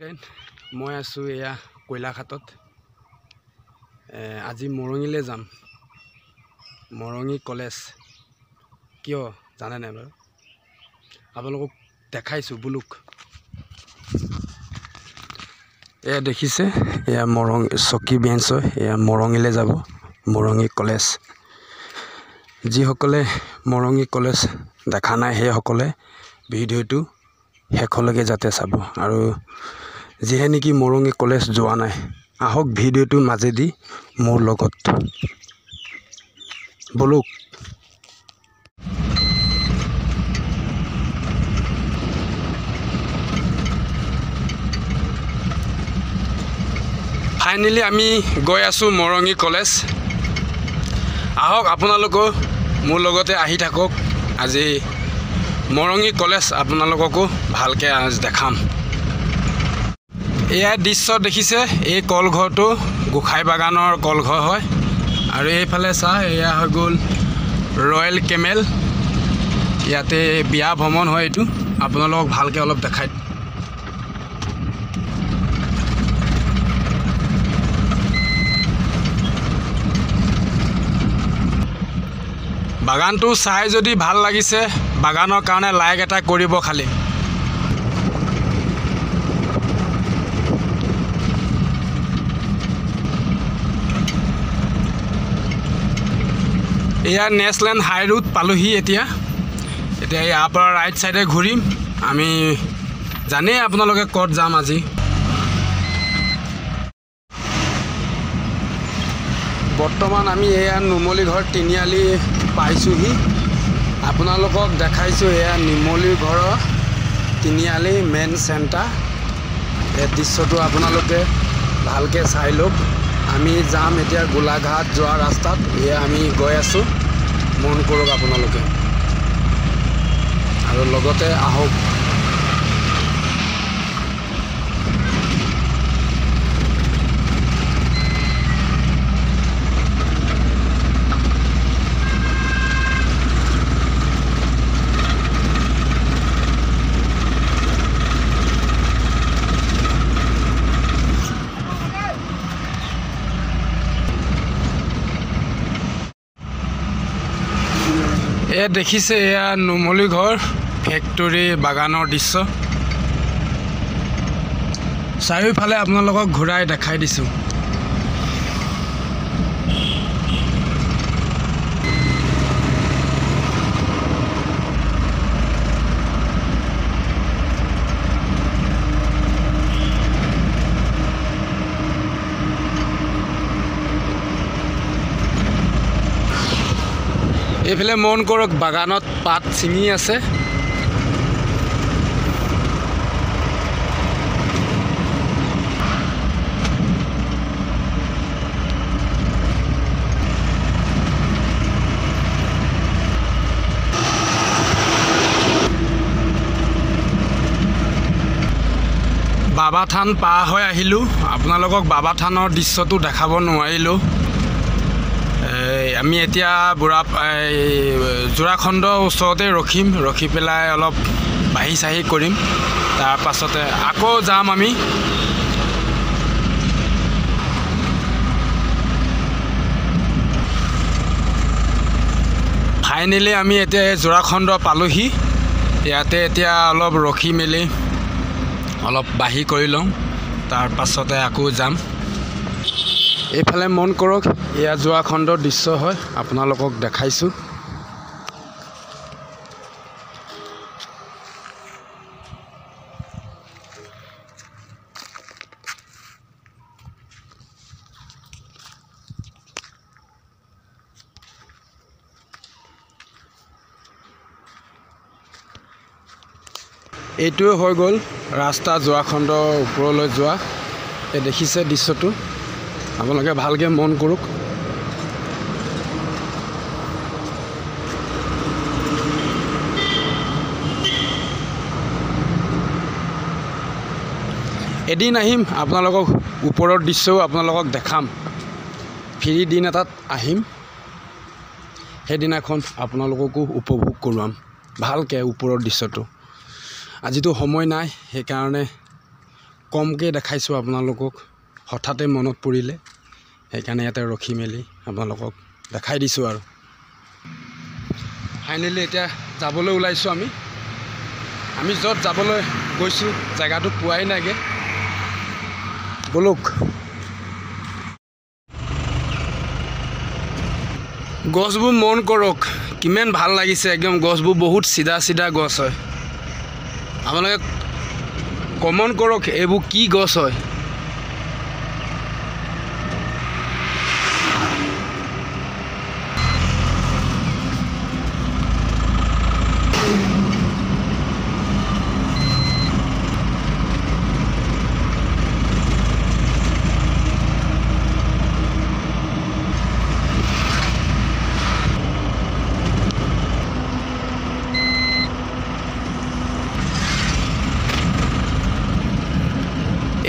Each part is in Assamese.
মই আছোঁ এয়া কৈলাঘাটত আজি মৰঙীলৈ যাম। মৰঙী কলেজ কিয় জানে নাই বাৰু? আপোনালোকক দেখাইছোঁ বুলুক। এয়া দেখিছে, এয়া মৰঙী চকী বেঞ্চ হয়। এয়া মৰঙীলৈ যাব, মৰঙী কলেজ। যিসকলে মৰঙী কলেজ দেখা নাই সেইসকলে ভিডিঅ'টো শেষলৈকে যাতে চাব, আৰু যিহে নেকি মৰঙী কলেজ যোৱা নাই, আহক ভিডিঅ'টোৰ মাজেদি মোৰ লগত বলক। ফাইনেলি আমি গৈ আছোঁ মৰঙী কলেজ। আহক আপোনালোকো মোৰ লগতে আহি থাকক। আজি মৰঙী কলেজ আপোনালোককো ভালকৈ দেখাম। এয়া দৃশ্য দেখিছে, এই কলঘৰটো গোসাই বাগানৰ কলঘৰ হয়। আৰু এইফালে চাহ, এয়া হৈ গ'ল ৰয়েল কেমেল। ইয়াতে বিয়া ভ্ৰমণ হয়। এইটো আপোনালোকক ভালকৈ অলপ দেখাই। বাগানটো চাই যদি ভাল লাগিছে, বাগানৰ কাৰণে লাইক এটা কৰিব খালি। এয়া নেশ্যনেল হাই ৰোড পালোহি। এতিয়া ইয়াৰ পৰা ৰাইট চাইডে ঘূৰিম। আমি জানেই আপোনালোকে ক'ত যাম আজি। বৰ্তমান আমি এয়া নুমলী ঘৰ তিনিআলি পাইছোঁহি। আপোনালোকক দেখাইছোঁ এয়া নুমলী ঘৰৰ তিনিআলি মেইন চেণ্টাৰ। এই দৃশ্যটো আপোনালোকে ভালকৈ চাই লওক। আমি যাম এতিয়া গোলাঘাট যোৱা ৰাস্তাত। এয়া আমি গৈ আছোঁ, মন কৰক আপোনালোকে, আৰু লগতে আহক। এয়া দেখিছে, এয়া নুমলী ঘৰ ফেক্টৰী বাগানৰ দৃশ্য। চাৰিওফালে আপোনালোকক ঘূৰাই দেখাই দিছোঁ। এইফালে মন কৰক, বাগানত পাত ছিঙি আছে। বাবা থান পাৰ হৈ আহিলোঁ। আপোনালোকক বাবা থানৰ দৃশ্যটো দেখাব নোৱাৰিলোঁ। আমি এতিয়া যোৰাখণ্ডৰ ওচৰতে ৰখি পেলাই অলপ বাঢ়ি চাহি কৰিম। তাৰ পাছতে আকৌ যাম আমি। ফাইনেলি আমি এতিয়া যোৰাখণ্ড পালোহি। ইয়াতে এতিয়া অলপ ৰখি মেলি অলপ বাঢ়ি কৰি লওঁ, তাৰ পাছতে আকৌ যাম। এইফালে মন কৰক, এয়া যোৰাখণ্ডৰ দৃশ্য হয়, আপোনালোকক দেখাইছোঁ। এইটোৱে হৈ গ'ল ৰাস্তা যোৰাখণ্ডৰ ওপৰলৈ যোৱা। এই দেখিছে দৃশ্যটো, আপোনালোকে ভালকৈ মন কৰক। এদিন আহিম, আপোনালোকক ওপৰৰ দৃশ্যও আপোনালোকক দেখাম। ফ্ৰী দিন এটাত আহিম, সেইদিনাখন আপোনালোককো উপভোগ কৰোৱাম ভালকৈ ওপৰৰ দৃশ্যটো। আজিতো সময় নাই, সেইকাৰণে কমকৈ দেখাইছোঁ আপোনালোকক, হঠাতে মনত পৰিলে সেইকাৰণে ইয়াতে ৰখি মেলি আপোনালোকক দেখাই দিছোঁ আৰু ফাইনেলি এতিয়া যাবলৈ ওলাইছোঁ আমি য'ত যাবলৈ গৈছোঁ জেগাটো পোৱাই নাইগৈ বলক গছবোৰ মন কৰক কিমান ভাল লাগিছে একদম গছবোৰ বহুত চিধা চিধা গছ হয় আপোনালোকে কমন কৰক এইবোৰ কি গছ হয়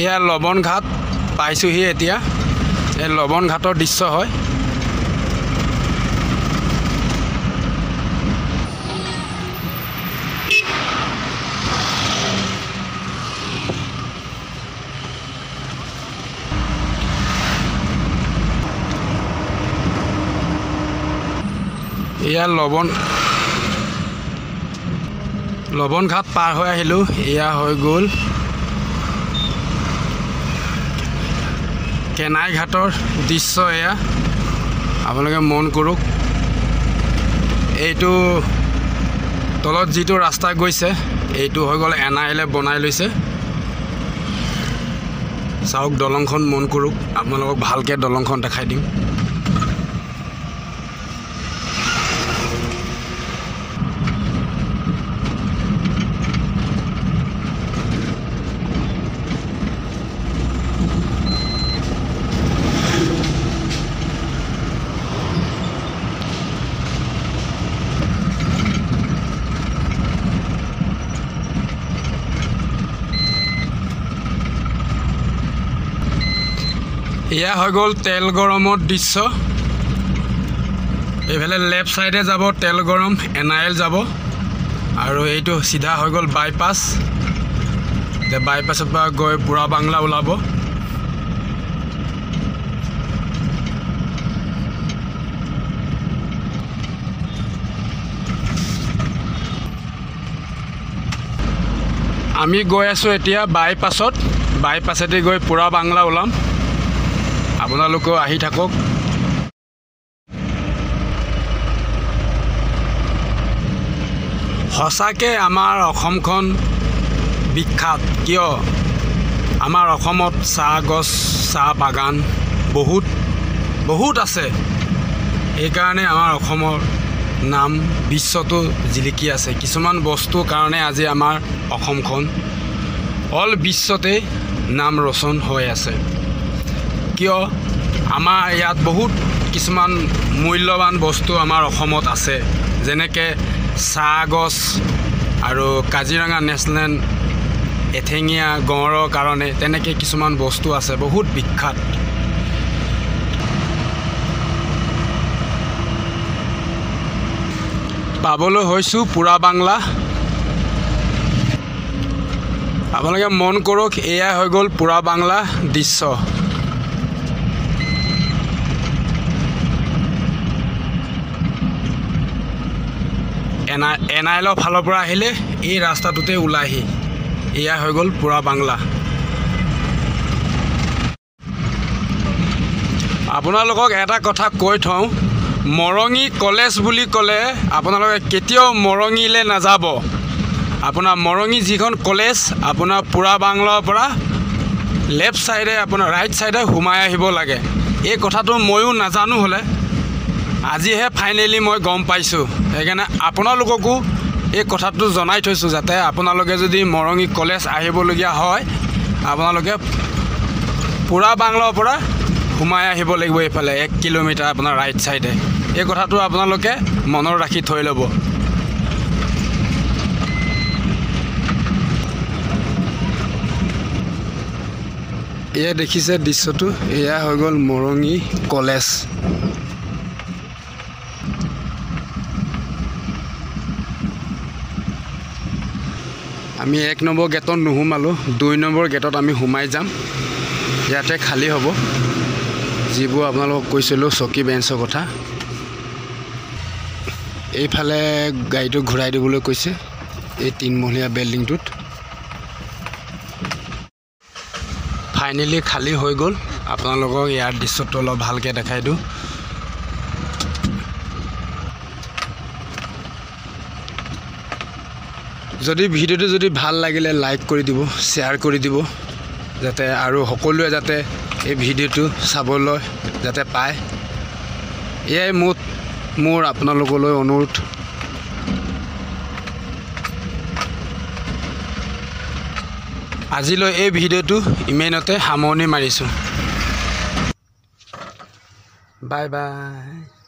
এয়া লবণ ঘাট পাইছোঁহি এতিয়া এই লবণ ঘাটৰ দৃশ্য হয় এয়া লবণ ঘাট পাৰ হৈ আহিলোঁ এয়া হৈ গ'ল কেনাই ঘাটৰ দৃশ্য এয়া আপোনালোকে মন কৰক এইটো তলত যিটো ৰাস্তা গৈছে এইটো হৈ গ'ল এনআইএলে বনাই লৈছে চাওক দলংখন মন কৰক আপোনালোকক ভালকৈ দলংখন দেখাই দিম এয়া হৈ গ'ল তেল গৰমৰ দৃশ্য এইফালে লেফ্ট চাইডে যাব তেল গৰম এনআইএল যাব আৰু এইটো চিধা হৈ গ'ল বাইপাছ এতিয়া বাইপাছৰ পৰা গৈ বুঢ়া বাংলা ওলাব আমি গৈ আছোঁ এতিয়া বাইপাছেদি গৈ বুঢ়া বাংলা ওলাম আপোনালোকেও আহি থাকক সঁচাকৈ আমাৰ অসমখন বিখ্যাত কিয় আমাৰ অসমত চাহ গছ চাহ বাগান বহুত আছে সেইকাৰণে আমাৰ অসমৰ নাম বিশ্বতো জিলিকি আছে কিছুমান বস্তুৰ কাৰণে আজি আমাৰ অসমখন অল বিশ্বতে নাম ৰচন হৈ আছে কিয় আমাৰ ইয়াত বহুত কিছুমান মূল্যৱান বস্তু আমাৰ অসমত আছে যেনেকৈ চাহ গছ আৰু কাজিৰঙা নেশ্যনেল এঠেঙীয়া গঁড়ৰ কাৰণে তেনেকৈ কিছুমান বস্তু আছে বহুত বিখ্যাত পাবলৈ হৈছোঁ বুঢ়া বাংলা আপোনালোকে মন কৰক এয়া হৈ গ'ল বুঢ়া বাংলা দৃশ্য এনআইএলৰ ফালৰ পৰা আহিলে এই ৰাস্তাটোতে ওলাইহি এয়া হৈ গ'ল বুঢ়া বাংলা আপোনালোকক এটা কথা কৈ থওঁ মৰঙী কলেজ বুলি ক'লে আপোনালোকে কেতিয়াও মৰঙীলৈ নাযাব আপোনাৰ মৰঙী যিখন কলেজ আপোনাৰ বুঢ়া বাংলাৰ পৰা লেফ্ট চাইডে আপোনাৰ ৰাইট চাইডে সোমাই আহিব লাগে এই কথাটো ময়ো নাজানো হ'লে আজিহে ফাইনেলি মই গম পাইছোঁ সেইকাৰণে আপোনালোককো এই কথাটো জনাই থৈছোঁ যাতে আপোনালোকে যদি মৰঙী কলেজ আহিবলগীয়া হয় আপোনালোকে বুঢ়া বাংলাৰ পৰা সোমাই আহিব লাগিব এইফালে 1 কিলোমিটাৰ আপোনাৰ ৰাইট চাইডে এই কথাটো আপোনালোকে মনত ৰাখি থৈ ল'ব এয়া দেখিছে দৃশ্যটো এয়া হৈ গ'ল মৰঙী কলেজ আমি 1 নম্বৰ গেটত নুসুমালোঁ 2 নম্বৰ গেটত আমি সোমাই যাম ইয়াতে খালী হ'ব যিবোৰ আপোনালোকক কৈছিলোঁ চকী বেঞ্চৰ কথা এইফালে গাড়ীটো ঘূৰাই দিবলৈ কৈছে এই 3 মহলীয়া বিল্ডিংটোত ফাইনেলি খালী হৈ গ'ল আপোনালোকক ইয়াৰ দৃশ্যটো অলপ ভালকৈ দেখাই দিওঁ যদি ভিডিওটো যদি ভাল লাগিলে লাইক কৰি দিব শ্বেয়াৰ কৰি দিব যাতে আৰু সকলোৱে যাতে এই ভিডিওটো চাবলৈ যাতে পায় এয়াই মোৰ আপোনালোকলৈ অনুৰোধ আজিলৈ এই ভিডিওটো ইমানতে সামৰণি মাৰিছোঁ বাই বাই